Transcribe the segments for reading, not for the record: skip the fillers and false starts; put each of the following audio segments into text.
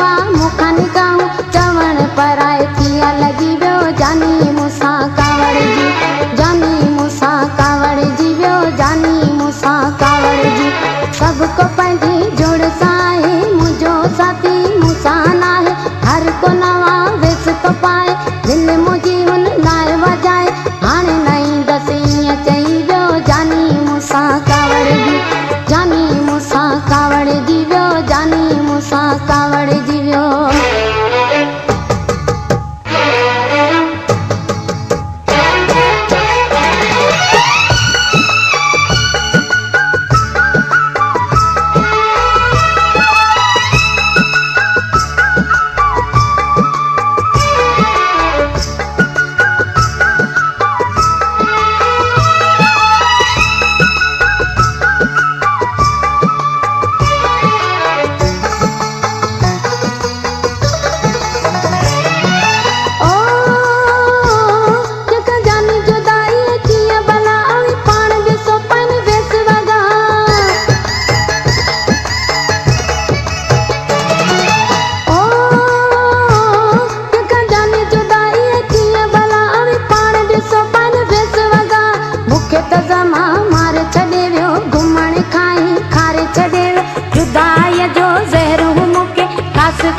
आ मुखां निगाहूं चवण पराए थिया लॻी वियो जानी मूंसां कावड़ जी, जानी मूंसां कावड़ जी वियो जानी मूंसां कावड़ जी। सभ को पंहिंजी जोड़ सां आहे मुंहिंजो साथी मूंसां नाहे, हर को नवां वेस थो पाए दिलि मुंहिंजी हुन लाइ वॼाए। हाणे नई दसी ईअं चई वियो जानी मूंसां कावड़ जी, जानी मूंसां कावड़ जी वियो जानी मूंसां कावड़ जी वियो।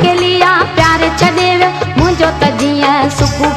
के लिया प्यार छॾे वियो मुंहिंजो त जीअं सुखु